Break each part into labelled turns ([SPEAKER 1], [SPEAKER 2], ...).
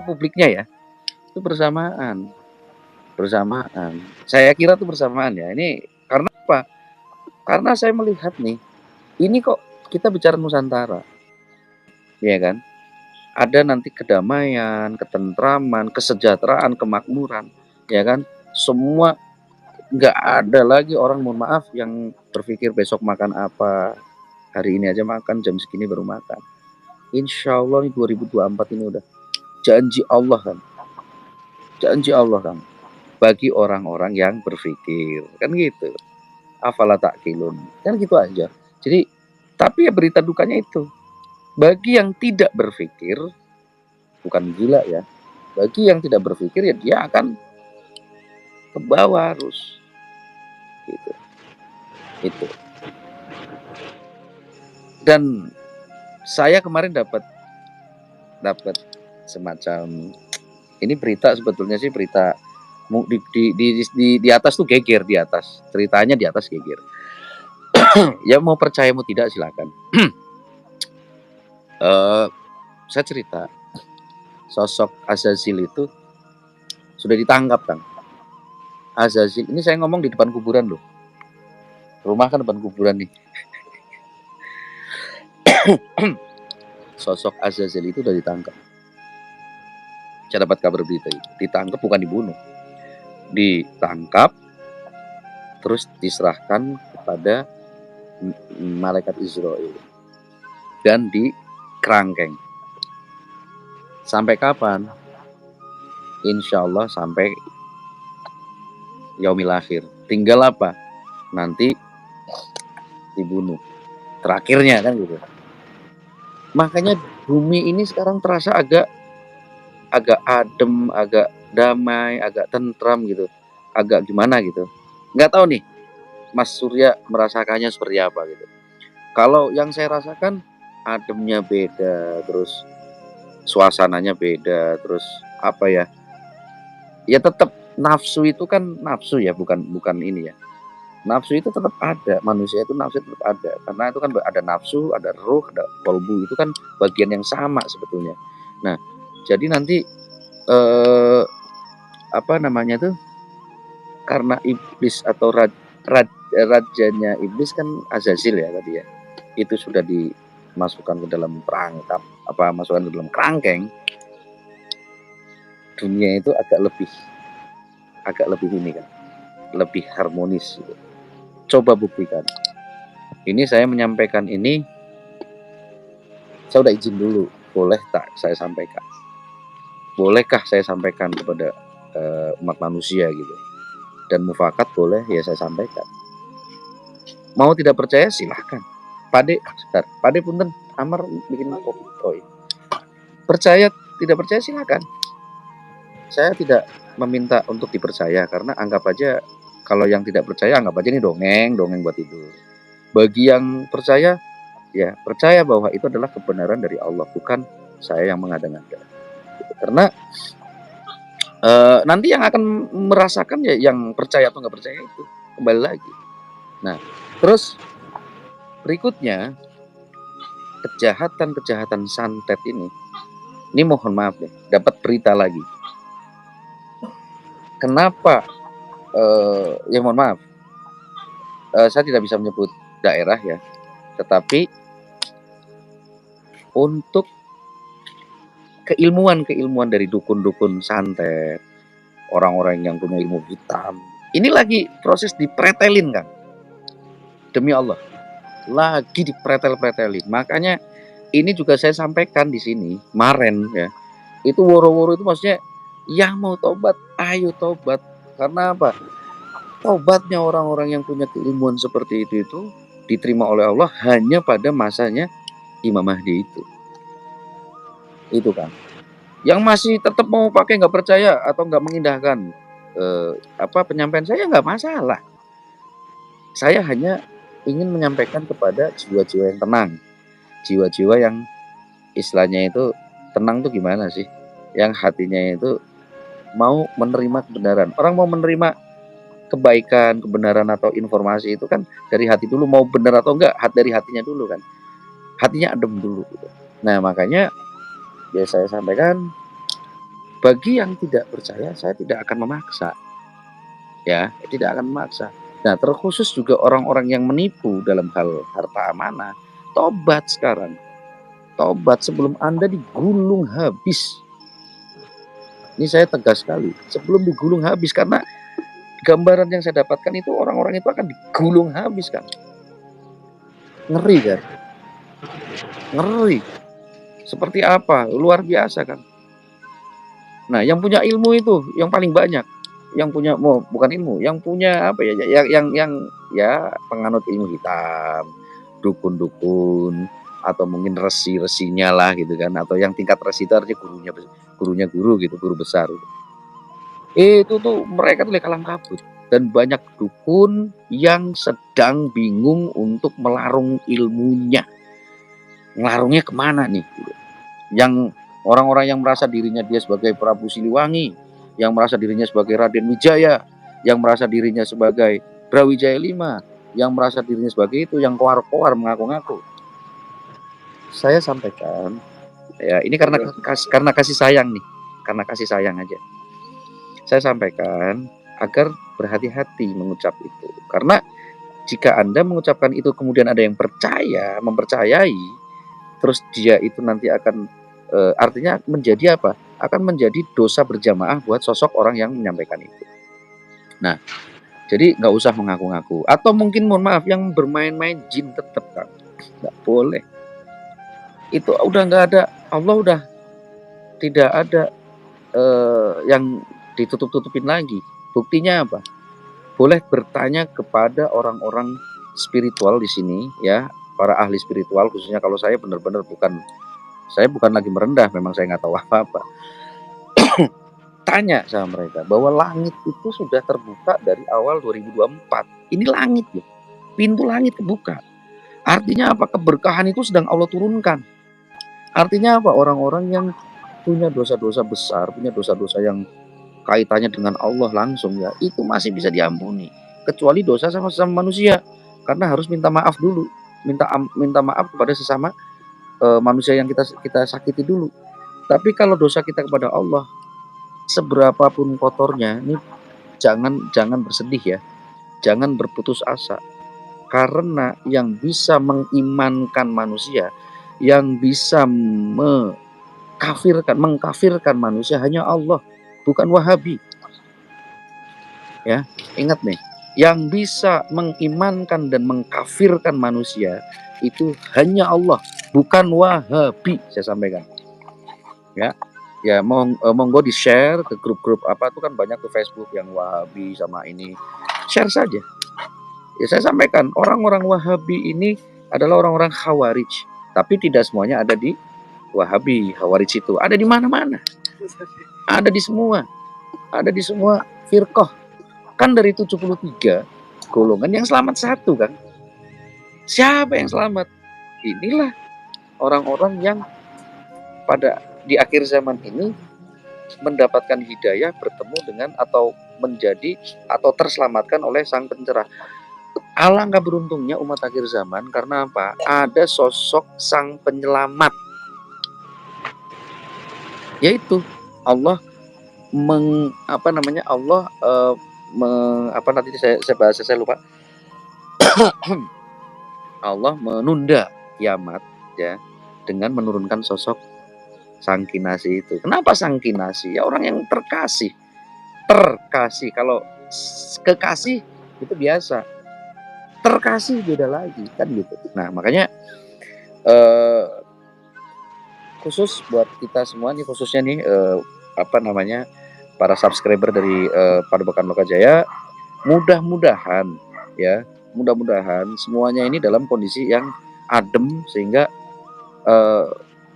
[SPEAKER 1] ke publiknya ya, itu bersamaan bersamaan. Saya kira itu bersamaan ya. Ini karena apa? Karena saya melihat nih, ini kok kita bicara Nusantara, ya kan? Ada nanti kedamaian, ketentraman, kesejahteraan, kemakmuran, ya kan? Semua nggak ada lagi orang, mohon maaf, yang berpikir besok makan apa, hari ini aja makan, jam segini baru makan. Insya Allah nih 2024 ini udah janji Allah kan, janji Allah kan, bagi orang-orang yang berpikir, kan gitu. Afala ta'qilun, kan gitu aja. Jadi, tapi ya berita dukanya itu, bagi yang tidak berpikir, bukan gila ya, bagi yang tidak berpikir ya dia akan ke bawah arus, gitu. Itu. Dan saya kemarin dapat semacam, ini berita sebetulnya sih berita di atas tuh geger, di atas ceritanya, di atas geger. Ya mau percaya mau tidak silakan. Saya cerita sosok Azazil itu sudah ditangkap kan. Azazil ini saya ngomong di depan kuburan loh. Rumah kan depan kuburan nih. Sosok Azazil itu udah ditangkap. Saya dapat kabar berita itu. Ditangkap, bukan dibunuh. Ditangkap, terus diserahkan kepada malaikat Israel dan dikerangkeng. Sampai kapan? Insya Allah sampai yaumil akhir. Tinggal apa? Nanti dibunuh. Terakhirnya kan gitu. Makanya bumi ini sekarang terasa agak adem, agak damai, agak tentram gitu. Agak gimana gitu. Nggak tahu nih Mas Surya merasakannya seperti apa gitu. Kalau yang saya rasakan, ademnya beda, terus suasananya beda, terus apa ya? Ya tetap nafsu itu kan nafsu ya, bukan ini ya. Nafsu itu tetap ada, manusia itu nafsu tetap ada, karena itu kan ada nafsu, ada ruh, ada kolbu, itu kan bagian yang sama sebetulnya. Nah, jadi nanti apa namanya tuh, karena iblis atau rajanya iblis kan Azazil ya tadi ya, itu sudah dimasukkan ke dalam perangkap, apa masukkan ke dalam kerangkeng, dunia itu agak lebih ini kan, lebih harmonis gitu. Coba buktikan. Ini saya menyampaikan ini, saya udah izin dulu, boleh tak saya sampaikan? Bolehkah saya sampaikan kepada umat manusia gitu? Dan mufakat boleh ya saya sampaikan. Mau tidak percaya silahkan. Pade, sebentar. Pade punten, Amar bikin kopi. Oh iya. Percaya tidak percaya silahkan. Saya tidak meminta untuk dipercaya, karena anggap aja kalau yang tidak percaya anggap aja ini dongeng buat tidur. Bagi yang percaya, ya percaya bahwa itu adalah kebenaran dari Allah, bukan saya yang mengada-ngada. Karena nanti yang akan merasakan ya yang percaya atau nggak percaya itu, kembali lagi. Nah, terus berikutnya, kejahatan santet ini mohon maaf deh, dapat berita lagi. Kenapa? Ya mohon maaf, saya tidak bisa menyebut daerah ya, tetapi untuk keilmuan dari dukun-dukun santet, orang-orang yang punya ilmu hitam, ini lagi proses dipretelin kan, demi Allah, lagi dipretel-pretelin. Makanya ini juga saya sampaikan di sini kemarin ya, itu woro-woro itu maksudnya yang mau tobat ayo tobat. Karena apa? Tobatnya orang-orang yang punya keilmuan seperti itu diterima oleh Allah hanya pada masanya Imam Mahdi itu kan. Yang masih tetap mau pakai nggak percaya atau nggak mengindahkan penyampaian saya, nggak masalah. Saya hanya ingin menyampaikan kepada jiwa-jiwa yang tenang, jiwa-jiwa yang istilahnya itu tenang tuh gimana sih? Yang hatinya itu mau menerima kebenaran. Orang mau menerima kebaikan, kebenaran atau informasi itu kan dari hati dulu, mau benar atau enggak, dari hatinya dulu kan. Hatinya adem dulu gitu. Nah, makanya ya saya sampaikan Bagi yang tidak percaya, saya tidak akan memaksa, ya, tidak akan memaksa. Nah, terkhusus juga orang-orang yang menipu dalam hal harta amanah, tobat sekarang. Tobat sebelum Anda digulung habis. Ini saya tegas sekali, sebelum digulung habis, karena gambaran yang saya dapatkan itu orang-orang itu akan digulung habis kan. Ngeri kan? Ngeri. Seperti apa? Luar biasa kan. Nah, yang punya ilmu itu yang paling banyak. Yang punya bukan ilmu, yang punya apa ya? Yang ya penganut ilmu hitam, dukun-dukun, atau mungkin resi-resinya lah gitu kan, atau yang tingkat resi itu artinya gurunya guru gitu, guru besar. Itu tuh mereka tuh kalang kabut, dan banyak dukun yang sedang bingung untuk melarung ilmunya. Ngelarungnya kemana nih? Yang orang-orang yang merasa dirinya dia sebagai Prabu Siliwangi, yang merasa dirinya sebagai Raden Wijaya, yang merasa dirinya sebagai Brawijaya V, yang merasa dirinya sebagai itu, yang koar-koar mengaku-ngaku. Saya sampaikan, ya ini karena kasih sayang nih, karena kasih sayang aja. Saya sampaikan agar berhati-hati mengucap itu, karena jika Anda mengucapkan itu kemudian ada yang mempercayai, terus dia itu nanti akan artinya menjadi apa? Akan menjadi dosa berjamaah buat sosok orang yang menyampaikan itu. Nah, jadi nggak usah mengaku-ngaku. Atau mungkin mohon maaf yang bermain-main jin tetap kan, nggak boleh. Itu udah nggak ada, Allah udah tidak ada yang ditutup-tutupin lagi. Buktinya apa? Boleh bertanya kepada orang-orang spiritual di sini, ya, para ahli spiritual, khususnya kalau saya benar-benar saya bukan lagi merendah, memang saya nggak tahu apa-apa. Tanya sama mereka bahwa langit itu sudah terbuka dari awal 2024. Ini langit ya, pintu langit kebuka. Artinya apa? Keberkahan itu sedang Allah turunkan. Artinya apa? Orang-orang yang punya dosa-dosa besar, punya dosa-dosa yang kaitannya dengan Allah langsung ya, itu masih bisa diampuni. Kecuali dosa sama sesama manusia, karena harus minta maaf dulu, minta maaf kepada sesama manusia yang kita sakiti dulu. Tapi kalau dosa kita kepada Allah, seberapapun kotornya, ini jangan bersedih ya, jangan berputus asa, karena yang bisa mengimankan manusia, yang bisa mengkafirkan manusia hanya Allah, bukan Wahabi. Ya, ingat nih, yang bisa mengimankan dan mengkafirkan manusia itu hanya Allah, bukan Wahabi. Saya sampaikan. Ya, monggo di share ke grup-grup apa tuh, kan banyak tuh Facebook yang Wahabi sama ini, share saja. Ya, saya sampaikan, orang-orang Wahabi ini adalah orang-orang Khawarij, tapi tidak semuanya ada di Wahabi. Khawarij itu ada di mana-mana, ada di semua firqah. Kan dari 73 golongan yang selamat satu kan. Siapa yang selamat? Inilah orang-orang yang pada di akhir zaman ini mendapatkan hidayah, bertemu dengan atau menjadi atau terselamatkan oleh Sang Pencerah. Alangkah beruntungnya umat akhir zaman, karena apa? Ada sosok Sang Penyelamat, yaitu Allah Allah nanti saya bahas, saya lupa. Allah menunda kiamat ya dengan menurunkan sosok Sang Kinasih itu. Kenapa Sang Kinasih? Ya orang yang terkasih. Kalau kekasih itu biasa, terkasih beda lagi kan gitu. Nah, makanya khusus buat kita semua nih, khususnya nih para subscriber dari Padepokan Lokajaya, mudah-mudahan semuanya ini dalam kondisi yang adem, sehingga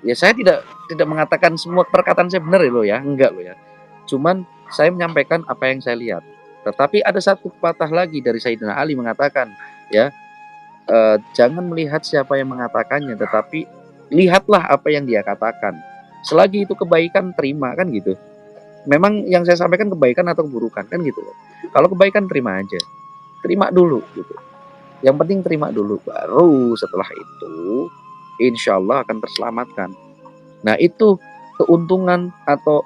[SPEAKER 1] ya saya tidak mengatakan semua perkataan saya benar ya, enggak loh ya. Cuman saya menyampaikan apa yang saya lihat. Tetapi ada satu patah lagi dari Sayyidina Ali mengatakan, ya, jangan melihat siapa yang mengatakannya, tetapi lihatlah apa yang dia katakan. Selagi itu kebaikan, terima, kan gitu. Memang yang saya sampaikan kebaikan atau keburukan, kan gitu. Kalau kebaikan terima aja, terima dulu gitu. Yang penting terima dulu, baru setelah itu insya Allah akan terselamatkan. Nah, itu keuntungan atau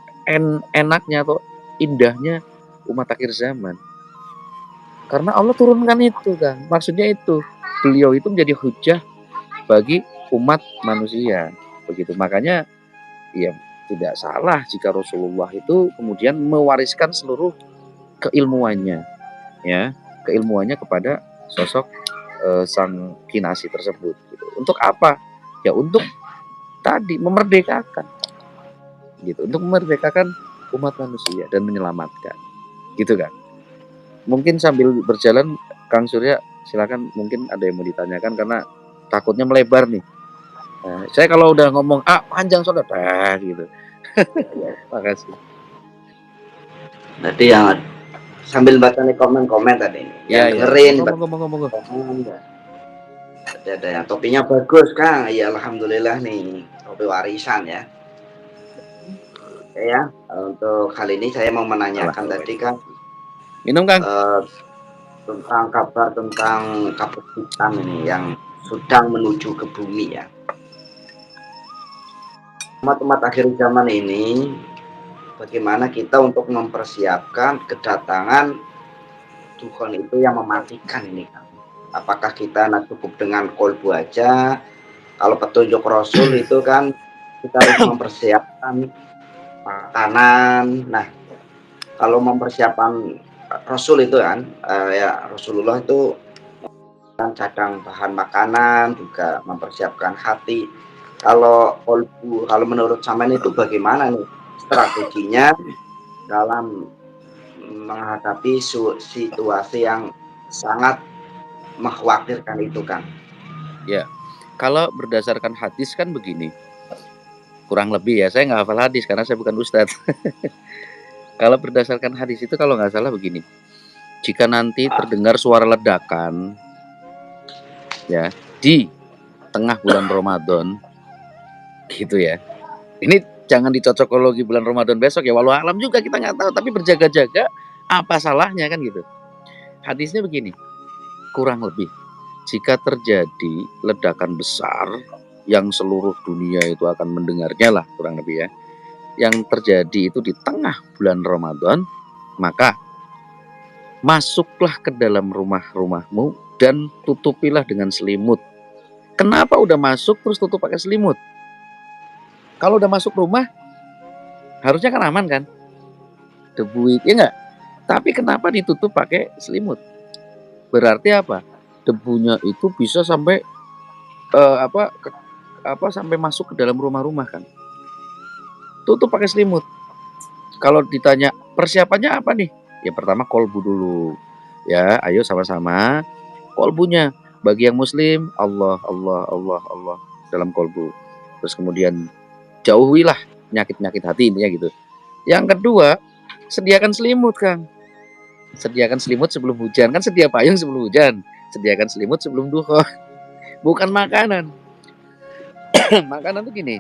[SPEAKER 1] enaknya atau indahnya umat akhir zaman. Karena Allah turunkan itu kan. Maksudnya itu, beliau itu menjadi hujah bagi umat manusia. Begitu. Makanya ya tidak salah jika Rasulullah itu kemudian mewariskan seluruh keilmuannya, ya, keilmuannya kepada sosok sang kinasi tersebut. Gitu. Untuk apa? Ya untuk tadi memerdekakan, gitu. Untuk memerdekakan umat manusia dan menyelamatkan, gitu kan. Mungkin sambil berjalan, Kang Surya, silakan, mungkin ada yang mau ditanyakan karena takutnya melebar nih. Nah, saya kalau udah ngomong panjang soalnya gitu. Makasih.
[SPEAKER 2] Berarti yang sambil baca nih komen-komen tadi nih, yang dengerin
[SPEAKER 1] Ngomong.
[SPEAKER 2] ada yang topinya bagus Kang, ya alhamdulillah nih topi warisan ya. Ya, untuk kali ini saya mau menanyakan tadi kan
[SPEAKER 1] minum Kang.
[SPEAKER 2] Tentang kabar tentang kabut hitam ini yang sedang menuju ke bumi ya. Umat-umat akhir zaman ini, bagaimana kita untuk mempersiapkan kedatangan Tuhan itu yang mematikan ini kan? Apakah kita cukup dengan kolbu aja? Kalau petunjuk Rasul itu kan kita harus mempersiapkan makanan. Nah, kalau mempersiapkan Rasul itu kan, ya Rasulullah itu cadang bahan makanan, juga mempersiapkan hati. Kalau menurut Samen itu bagaimana nih strateginya dalam menghadapi situasi yang sangat mengkhawatirkan itu kan?
[SPEAKER 1] Ya, kalau berdasarkan hadis kan begini, kurang lebih ya, saya nggak hafal hadis karena saya bukan ustadz. Kalau berdasarkan hadis itu kalau nggak salah begini, jika nanti terdengar suara ledakan ya di tengah bulan Ramadan, gitu ya. Ini jangan dicocokologi bulan Ramadan besok ya, walau alam juga kita nggak tahu, tapi berjaga-jaga apa salahnya kan gitu. Hadisnya begini, kurang lebih jika terjadi ledakan besar yang seluruh dunia itu akan mendengarnya lah, kurang lebih ya, yang terjadi itu di tengah bulan Ramadan, maka masuklah ke dalam rumah-rumahmu dan tutupilah dengan selimut. Kenapa udah masuk terus tutup pakai selimut? Kalau udah masuk rumah harusnya kan aman kan, debu itu ya enggak, tapi kenapa ditutup pakai selimut? Berarti apa? Debunya itu bisa sampai sampai masuk ke dalam rumah-rumah kan. Tutup pakai selimut. Kalau ditanya persiapannya apa nih? Ya pertama kolbu dulu. Ya, ayo sama-sama kolbunya. Bagi yang muslim, Allah dalam kolbu. Terus kemudian jauhilah penyakit-penyakit hati, intinya gitu. Yang kedua, sediakan selimut, Kang. Sediakan selimut sebelum hujan. Kan sedia payung sebelum hujan. Sediakan selimut sebelum duha. Bukan makanan. Makanan tuh gini.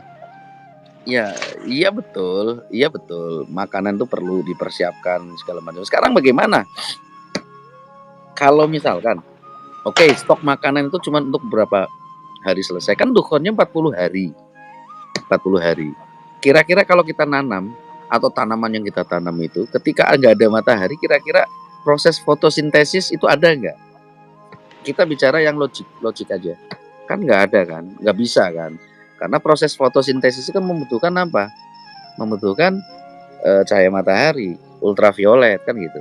[SPEAKER 1] Ya, iya betul. Makanan tuh perlu dipersiapkan segala macam. Sekarang bagaimana? Kalau misalkan, oke, stok makanan itu cuma untuk berapa hari selesai? Kan dukhonnya 40 hari. 40 hari. Kira-kira kalau kita nanam atau tanaman yang kita tanam itu ketika nggak ada matahari, kira-kira proses fotosintesis itu ada nggak? Kita bicara yang logik aja. Kan nggak ada kan? Nggak bisa kan? Karena proses fotosintesis itu kan membutuhkan apa? Membutuhkan cahaya matahari, ultraviolet kan gitu.